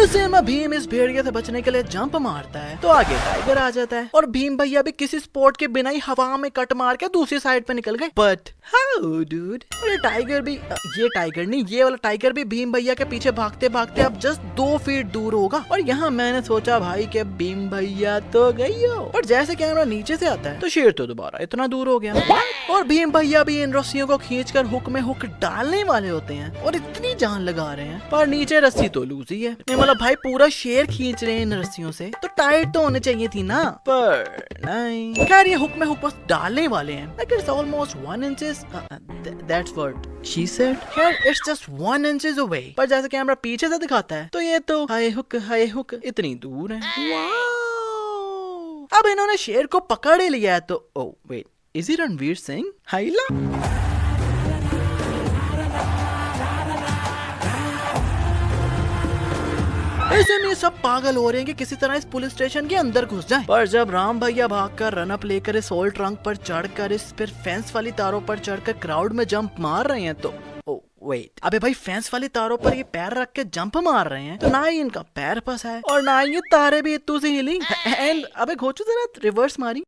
इसी में भीम इस भेड़िए से बचने के लिए जंप मारता है तो आगे टाइगर आ जाता है और भीम भैया भी किसी स्पोर्ट के बिना ही हवा में कट मार के दूसरी साइड पे निकल गए। बट हाउ डूड, अरे टाइगर भी, ये टाइगर नहीं, ये वाला टाइगर भी भीम भैया के पीछे भागते भागते अब जस्ट 2 फीट दूर होगा। और यहाँ मैंने सोचा भाई कि भीम भैया तो गई हो, पर जैसे कैमरा नीचे से आता है तो शेर तो दोबारा इतना दूर हो गया। और भीम भैया भी इन रस्सियों को खींचकर हुक में हुक डालने वाले होते हैं और इतनी जान लगा रहे हैं, पर नीचे रस्सी तो लूज ही है। नहीं मतलब भाई पूरा शेर खींच रहे हैं इन रस्सियों से, तो टाइट तो होने चाहिए थी ना, पर नहीं। खैर ये हुक में हुक बस डालने वाले हैं। Like it's almost 1 inches. That's what she said. खैर it's just 1 inches away. पर जैसे कैमरा पीछे से दिखाता है तो ये तो हाय हुक इतनी दूर है। वाह! अब इन्होंने शेर को पकड़ ही लिया है तो oh wait, is it Ranveer Singh? हाइला? ऐसे में सब पागल हो रहे हैं कि किसी तरह इस पुलिस स्टेशन के अंदर घुस जाएं। पर जब राम भैया भागकर रन अप लेकर इस ओल्ड ट्रंक पर चढ़कर इस फिर फेंस वाली तारों पर चढ़कर क्राउड में जंप मार रहे हैं तो वेट, अबे भाई फेंस वाली तारों पर ये पैर रख के जंप मार रहे हैं तो ना ही इनका पैर फंसा है और ना ही ये तारे भी इतू से हिली एंड अबे घोचू जरा रिवर्स मारी।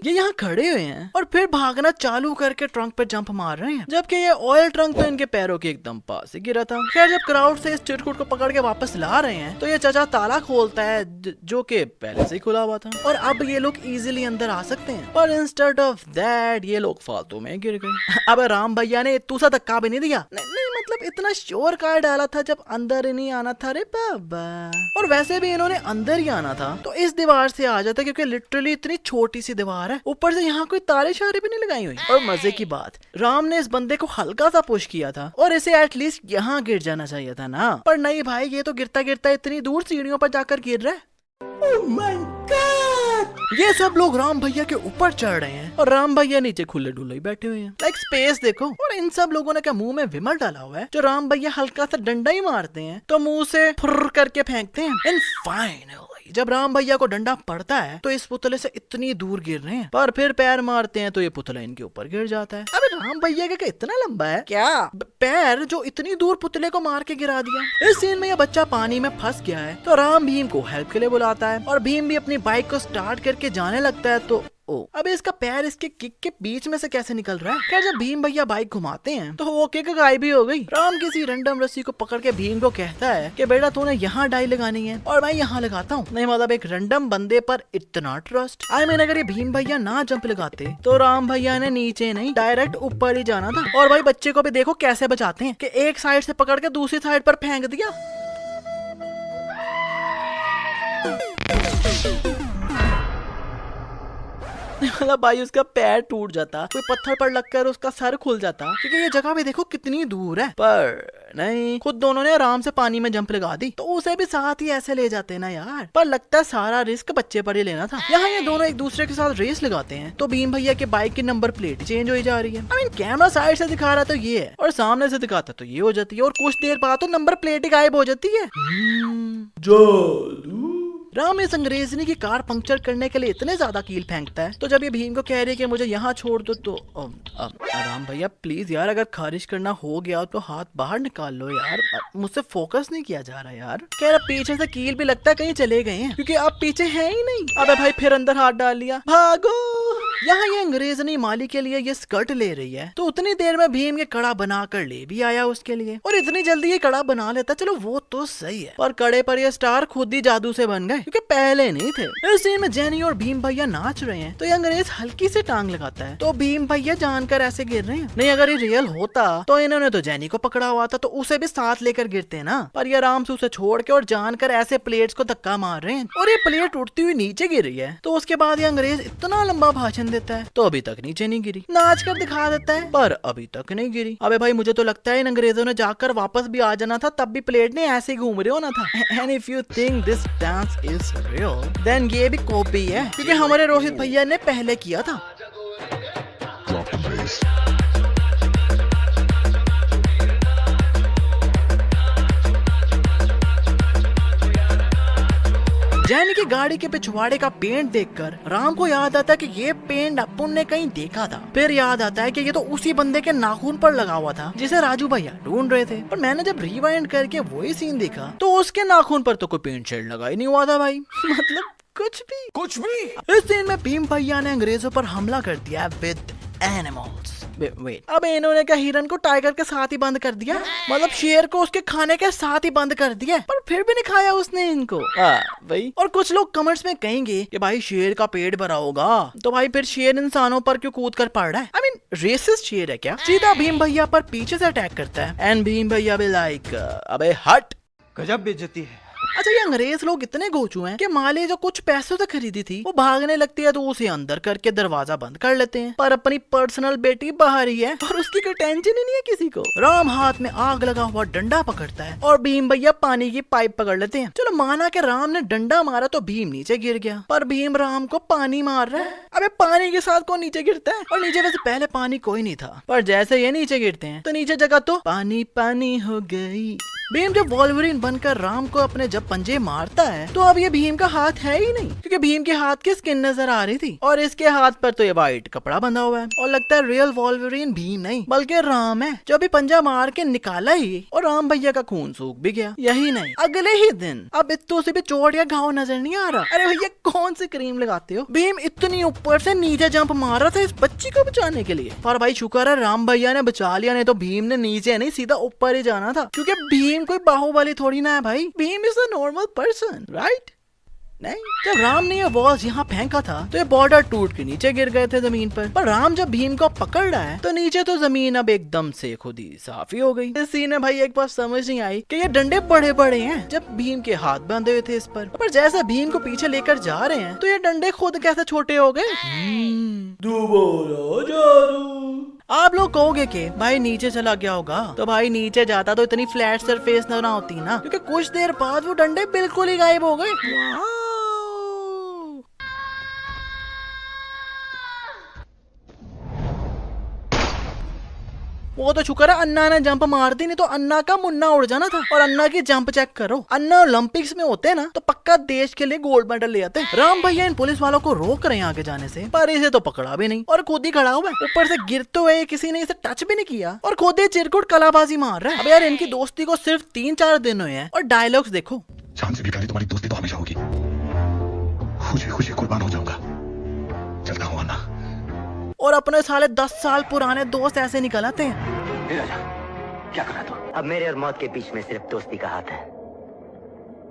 ये यहाँ खड़े हुए हैं और फिर भागना चालू करके ट्रंक पे जंप मार रहे हैं, जबकि ये ऑयल ट्रंक तो इनके पैरों के एकदम पास ही गिरा था। खैर जब क्राउड से इस चिरकुट को पकड़ के वापस ला रहे हैं तो ये चाचा ताला खोलता है जो कि पहले से ही खुला हुआ था और अब ये लोग इजीली अंदर आ सकते हैं, पर इंस्टेड ऑफ दैट ये लोग फालतू में गिर गए। अब राम भैया ने दूसरा धक्का भी नहीं दिया, नहीं मतलब इतना श्योर कार डाला था जब अंदर ही नहीं आना था रे बाबा। और वैसे भी इन्होंने अंदर ही आना था तो इस दीवार से आ जाता क्योंकि लिटरली इतनी छोटी सी दीवार है, ऊपर से यहाँ कोई तारे शारे भी नहीं लगाई हुई। और मजे की बात, राम ने इस बंदे को हल्का सा पुश किया था और इसे एटलीस्ट यहाँ गिर जाना चाहिए था ना, पर नहीं भाई ये तो गिरता गिरता इतनी दूर सीढ़ियों पर जाकर गिर रहा है। Oh my God! ये सब लोग राम भैया के ऊपर चढ़ रहे हैं और राम भैया नीचे खुले डुले ही बैठे हुए हैं। लाइक स्पेस देखो। और इन सब लोगों ने क्या मुंह में विमल डाला हुआ है जो राम भैया हल्का सा डंडा ही मारते हैं तो मुंह से फुर्र करके फेंकते हैं। एंड फाइनली जब राम भैया को डंडा पड़ता है तो इस पुतले से इतनी दूर गिर रहे हैं, पर फिर पैर मारते हैं तो ये पुतला इनके ऊपर गिर जाता है। अबे राम भैया का इतना लंबा है क्या पैर जो इतनी दूर पुतले को मार के गिरा दिया। इस सीन में यह बच्चा पानी में फंस गया है तो राम भीम को हेल्प के लिए बुलाता है और भीम भी अपनी बाइक को स्टार्ट करके जाने लगता है तो अबे इसका पैर इसके किक के बीच में से कैसे निकल रहा है। क्या जब भीम भैया बाइक घुमाते हैं तो वो किक गायब भी हो गई। राम किसी रैंडम रस्सी को पकड़ के भीम को कहता है कि बेटा तूने यहाँ डाई लगानी है और मैं यहाँ लगाता हूँ। नहीं मतलब एक रैंडम बंदे पर इतना ट्रस्ट। आई मीन अगर ये भीम भैया ना जंप लगाते तो राम भैया ने नीचे नहीं डायरेक्ट ऊपर ही जाना था। और भाई बच्चे को भी देखो कैसे बचाते हैं कि एक साइड से पकड़ के दूसरी साइड पर फेंक दिया। मतलब भाई उसका पैर टूट जाता, कोई पत्थर पर लगकर उसका सर खुल जाता, क्योंकि ये जगह भी देखो कितनी दूर है। पर नहीं, खुद दोनों ने आराम से पानी में जंप लगा दी तो उसे भी साथ ही ऐसे ले जाते ना यार। पर लगता है सारा रिस्क बच्चे पर ही लेना था। यहाँ ये दोनों एक दूसरे के साथ रेस लगाते हैं तो भीम भैया के बाइक की नंबर प्लेट चेंज हो जा रही है। आई मीन कैमरा साइड से दिखा रहा तो ये है और सामने से दिखाता तो ये हो जाती है और कुछ देर बाद तो नंबर प्लेट ही गायब हो जाती है। राम इस अंग्रेजनी की कार पंक्चर करने के लिए इतने ज्यादा कील फेंकता है तो जब ये भीम को कह रही है कि मुझे यहाँ छोड़ दो तो राम भैया प्लीज यार अगर खारिज करना हो गया तो हाथ बाहर निकाल लो यार, मुझसे फोकस नहीं किया जा रहा यार। कह रहा पीछे से कील भी लगता है कहीं चले गए हैं क्योंकि आप पीछे हैं ही नहीं। अबे भाई फिर अंदर हाथ डाल लिया, भागो। यहाँ ये अंग्रेजनी माली के लिए ये स्कर्ट ले रही है तो उतनी देर में भीम ये कड़ा बना कर ले भी आया उसके लिए और इतनी जल्दी ये कड़ा बना लेता, चलो वो तो सही है, पर कड़े पर ये स्टार खुद ही जादू से बन गए क्योंकि पहले नहीं थे। इस सीन में जेनी और भीम भैया नाच रहे हैं तो ये अंग्रेज हल्की से टांग लगाता है तो भीम भैया जानकर ऐसे गिर रहे हैं। नहीं अगर ये रियल होता तो इन्होंने तो जेनी को पकड़ा हुआ था तो उसे भी साथ लेकर गिरते ना, पर ये आराम से उसे छोड़ के और जानकर ऐसे प्लेट्स को धक्का मार रहे हैं और ये प्लेट उठती हुई नीचे गिर रही है। तो उसके बाद ये अंग्रेज इतना लंबा भाषण देता है तो अभी तक नीचे नहीं गिरी, नाच कर दिखा देता है पर अभी तक नहीं गिरी। अबे भाई मुझे तो लगता है इन अंग्रेजों ने जाकर वापस भी आ जाना था, तब भी प्लेट ने ऐसे ही घूम रहे होना था। And if you think this dance is real then ये भी कॉपी है क्योंकि हमारे रोहित भैया ने पहले किया था। जैनी की गाड़ी के पिछवाड़े का पेंट देखकर राम को याद आता है कि ये पेंट अपुन ने कहीं देखा था। फिर याद आता है कि ये तो उसी बंदे के नाखून पर लगा हुआ था जिसे राजू भैया ढूंढ रहे थे। पर मैंने जब रिवाइंड करके वही सीन देखा तो उसके नाखून पर तो कोई पेंट शेड लगा ही नहीं हुआ था भाई। मतलब कुछ भी। इस सीन में भीम भैया ने अंग्रेजों पर हमला कर दिया विद एनिमल्स। वेट, अब इन्होंने क्या हिरन को टाइगर के साथ ही बंद कर दिया? मतलब शेर को उसके खाने के साथ ही बंद कर दिया, पर फिर भी नहीं खाया उसने इनको भाई। और कुछ लोग कमेंट्स में कहेंगे कि भाई शेर का पेट भरा होगा तो भाई फिर शेर इंसानों पर क्यों कूद कर पड़ रहा है? आई मीन रेसिस्ट शेर है क्या? सीधा भीम भैया पर पीछे से अटैक करता है एंड भीम भैया भी लाइक अबे हट, गजब बेइज्जती है। अच्छा, ये अंग्रेज लोग इतने गोचू हैं कि माले जो कुछ पैसों से खरीदी थी वो भागने लगती है तो उसे अंदर करके दरवाजा बंद कर लेते हैं, पर अपनी पर्सनल बेटी बाहर ही है और उसकी कोई टेंशन ही नहीं है किसी को। राम हाथ में आग लगा हुआ डंडा पकड़ता है और भीम भैया पानी की पाइप पकड़ लेते हैं। चलो माना कि राम ने डंडा मारा तो भीम नीचे गिर गया, पर भीम राम को पानी मार रहा है। अबे पानी के साथ कौन नीचे गिरता है? और नीचे वैसे पहले पानी कोई नहीं था, पर जैसे ये नीचे गिरते हैं तो नीचे जगह तो पानी पानी हो गई। भीम जब वॉल्वरिन बनकर राम को अपने जब पंजे मारता है तो अब ये भीम का हाथ है ही नहीं, क्योंकि भीम के हाथ की स्किन नजर आ रही थी और इसके हाथ पर तो ये वाइट कपड़ा बंधा हुआ है और लगता है रियल वॉल्वरिन भीम नहीं बल्कि राम है जो अभी पंजा मार के निकाला ही और राम भैया का खून सूख भी गया। यही नहीं, अगले ही दिन अब इत्तू से भी चोट या घाव नजर नहीं आ रहा। अरे भैया कौन सी क्रीम लगाते हो? भीम इतनी ऊपर से नीचे जंप मार रहा था इस बच्ची को बचाने के लिए, पर भाई शुक्र है राम भैया ने बचा लिया, नहीं तो भीम ने नीचे नहीं सीधा ऊपर ही जाना था, क्योंकि भीम कोई बाहुबली थोड़ी ना है भाई। Bhim is a normal person, right? नहीं, जब राम ने ये वॉल्स यहाँ फेंका था तो ये बॉर्डर टूट के नीचे गिर गए थे जमीन पर राम जब भीम को पकड़ रहा है तो नीचे तो जमीन अब एकदम से खुद ही साफ ही हो गई। इस सीन में भाई एक बात समझ नहीं आई कि ये डंडे बड़े बड़े हैं जब भीम के हाथ बंधे हुए थे इस पर जैसे भीम को पीछे लेकर जा रहे हैं तो ये डंडे खुद कैसे छोटे हो गए। आप लोग कहोगे कि भाई नीचे चला गया होगा, तो भाई नीचे जाता तो इतनी फ्लैट सरफेस ना होती ना, क्योंकि कुछ देर बाद वो डंडे बिल्कुल ही गायब हो गए। वो तो शुक्र है अन्ना ने जंप मार दी, नहीं तो अन्ना का मुन्ना उड़ जाना था। और अन्ना की जंप चेक करो, अन्ना ओलंपिक्स में होते ना तो पक्का देश के लिए गोल्ड मेडल ले आते। राम भैया इन पुलिस वालों को रोक रहे हैं आगे जाने से, पर इसे तो पकड़ा भी नहीं और खुद ही खड़ा हुआ है। ऊपर से गिरते हुए किसी ने इसे टच भी नहीं किया और खुद ही चिरकुट कलाबाजी मार रहा है। अब यार इनकी दोस्ती को सिर्फ 3-4 दिन हुए हैं और डायलॉग्स देखो। जान से भी प्यारी तुम्हारी दोस्ती तो हमेशा होगी, खुशी खुशी कुर्बान हो जाऊंगा, चलता हूँ अन्ना। और अपने साले 10 साल पुराने दोस्त ऐसे निकल आते हैं। क्या करा तू? अब मेरे और मौत के बीच में सिर्फ दोस्ती का हाथ है।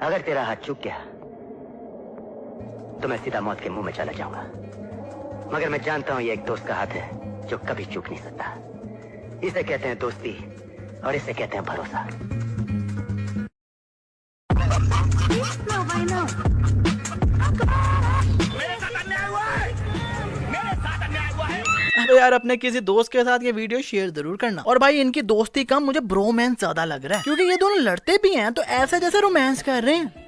अगर तेरा हाथ चूक गया तो मैं सीधा मौत के मुंह में चला जाऊंगा, मगर मैं जानता हूं ये एक दोस्त का हाथ है जो कभी चूक नहीं सकता। इसे कहते हैं दोस्ती और इसे कहते हैं भरोसा। अबे यार अपने किसी दोस्त के साथ ये वीडियो शेयर जरूर करना। और भाई इनकी दोस्ती कम मुझे ब्रोमांस ज्यादा लग रहा है, क्योंकि ये दोनों लड़ते भी हैं तो ऐसे जैसे रोमांस कर रहे हैं।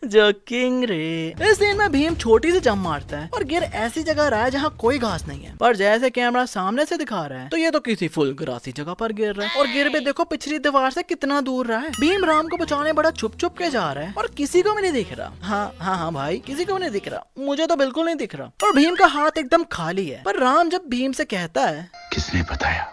जोकिंग रे। इस सीन में भीम छोटी सी जंप मारता है और गिर ऐसी जगह रहा है जहाँ कोई घास नहीं है, पर जैसे कैमरा सामने से दिखा रहा है तो ये तो किसी फुल ग्रासी जगह पर गिर रहा है और गिर भी देखो पिछली दीवार से कितना दूर रहा है। भीम राम को बचाने बड़ा छुप छुप के जा रहा है और किसी को भी नहीं दिख रहा। हाँ भाई किसी को भी नहीं दिख रहा, मुझे तो बिल्कुल नहीं दिख रहा। और भीम का हाथ एकदम खाली है, पर राम जब भीम से कहता है किसने बताया,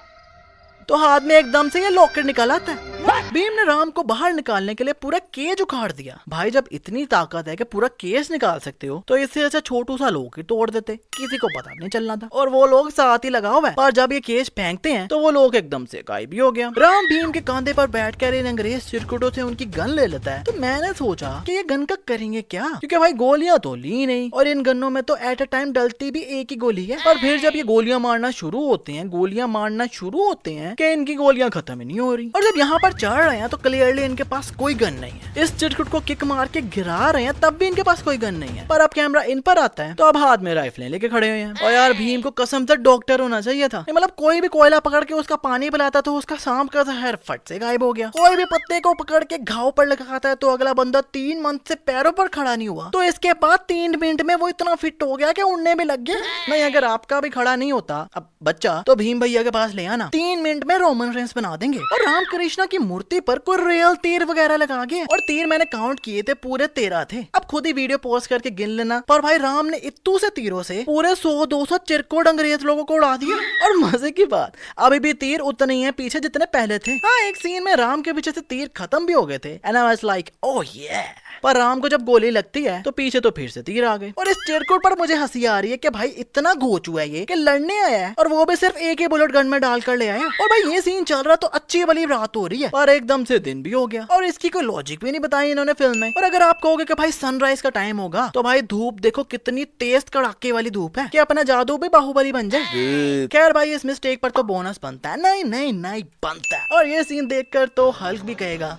तो हाथ में एकदम से ये लॉकेट निकल आता है। भीम ने राम को बाहर निकालने के लिए पूरा केज उखाड़ दिया। भाई जब इतनी ताकत है कि पूरा केज निकाल सकते हो तो इससे अच्छा छोटू सा लोग ही तोड़ देते, किसी को पता नहीं चलना था। और वो लोग साथ ही लगा हुआ है, पर जब ये केज फेंकते हैं तो वो लोग एकदम से गायब भी हो गया। राम भीम के कंधे पर बैठकर इन अंग्रेज चिरकुटों से उनकी गन ले लेता है। तो मैंने सोचा कि ये गन का करेंगे क्या, क्योंकि भाई गोलियां तो ली नहीं और इन गनों में तो एट अ टाइम डलती भी एक ही गोली है। पर फिर जब ये गोलियां मारना शुरू होते हैं कि इनकी गोलियां खत्म ही नहीं हो रही। और जब यहाँ पर चढ़ रहे हैं तो क्लियरली इनके पास कोई गन नहीं है। इस चिरकुट को किक मार के गिरा रहे हैं तब भी इनके पास कोई गन नहीं है। पर अब कैमरा इन पर आता है तो अब हाथ में राइफलें लेके खड़े हुए हैं। और यार भीम को कसम से डॉक्टर होना चाहिए था। मतलब कोई भी कोयला पकड़ के उसका पानी पिलाता तो उसका सांप का जहर फट से गायब हो गया। कोई भी पत्ते को पकड़ के घाव पर लगाता है तो अगला बंदा 3 मंथ से पैरों पर खड़ा नहीं हुआ, तो इसके बाद 3 मिनट में वो इतना फिट हो गया कि उड़ने भी लग गया। नहीं अगर आपका भी खड़ा नहीं होता अब बच्चा तो भीम भैया के पास ले आना, 3 मिनट में रोमन रेंस बना देंगे। और राम कृष्णा की की मूर्ति पर कोई रियल तीर वगैरह लगा गए और तीर मैंने काउंट किए थे पूरे 13 थे। अब खुद ही वीडियो पॉज करके गिन लेना। पर भाई राम ने इत्तू से तीरों से पूरे 100-200 चिरकुट अंग्रेज लोगों को उड़ा दिया। और मजे की बात अभी भी तीर उतने ही है पीछे जितने पहले थे। हाँ एक सीन में राम के पीछे से तीर खत्म भी हो गए थे and I was like oh ये। पर राम को जब गोली लगती है तो पीछे तो फिर से तीर आ गए। और इस चिरकुट पर मुझे हंसी आ रही है कि भाई इतना घोचू है ये कि लड़ने आया है और वो भी सिर्फ एक ही बुलेट गन में डालकर ले आया। और भाई ये सीन चल रहा तो अच्छी वाली रात हो रही है और एकदम से दिन भी हो गया और इसकी कोई लॉजिक भी नहीं बताई इन्होंने फिल्म में। और अगर आप कहोगे कि भाई सनराइज का टाइम होगा तो भाई धूप देखो कितनी तेज कड़ाके वाली धूप है कि अपना जादू भी बाहुबली बन जाए। खैर भाई इस मिस्टेक पर तो बोनस बनता है। नहीं नहीं नहीं बनता है। और ये सीन देखकर तो हल्क भी कहेगा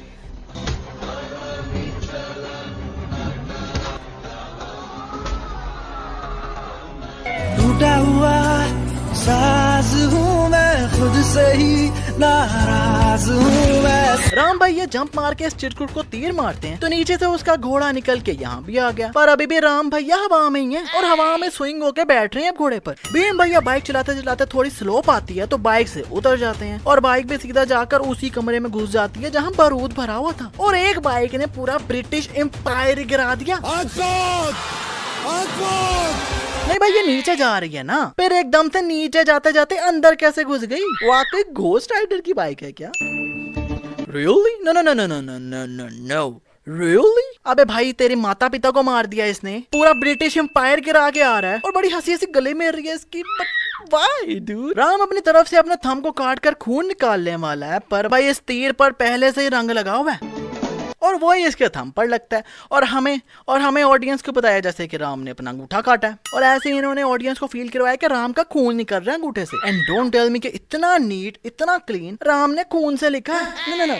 टूटा हुआ साज हूँ मैं, खुद से ही नाराज हूँ मैं। राम भाई ये जंप मार के इस चिरकुट को तीर मारते हैं तो नीचे से उसका घोड़ा निकल के यहाँ भी आ गया। पर अभी भी राम भैया हवा में ही है और हवा में स्विंग होके बैठ रहे हैं अब घोड़े पर। भीम भैया बाइक चलाते चलाते थोड़ी स्लोप आती है तो बाइक से उतर जाते हैं और बाइक भी सीधा जाकर उसी कमरे में घुस जाती है जहाँ बारूद भरा हुआ था। और एक बाइक ने पूरा ब्रिटिश एम्पायर गिरा दिया। नहीं भाई ये नीचे जा रही है ना, फिर एकदम से नीचे जाते जाते अंदर कैसे घुस गई? वाकई घोस्ट राइडर की बाइक है क्या? Really? No no no no no no no no no. Really? अबे भाई तेरे माता पिता को मार दिया इसने, पूरा ब्रिटिश एम्पायर गिरा के आ रहा है और बड़ी हंसी हंसी गले में रही है इसकी। Why, dude? राम अपनी तरफ से अपने थंब को काट कर खून निकालने वाला है पर भाई इस तीर पर पहले से ही रंग लगा हुआ है और वो ही इसके थंब पर लगता है। और हमें ऑडियंस को बताया जैसे कि राम ने अपना अंगूठा काटा है और ऐसे ही इन्होंने ऑडियंस को फील करवाया कि राम का खून निकल रहा है अंगूठे से। एंड डोंट टेल मी कि इतना नीट इतना क्लीन राम ने खून से लिखा है। no, no, no.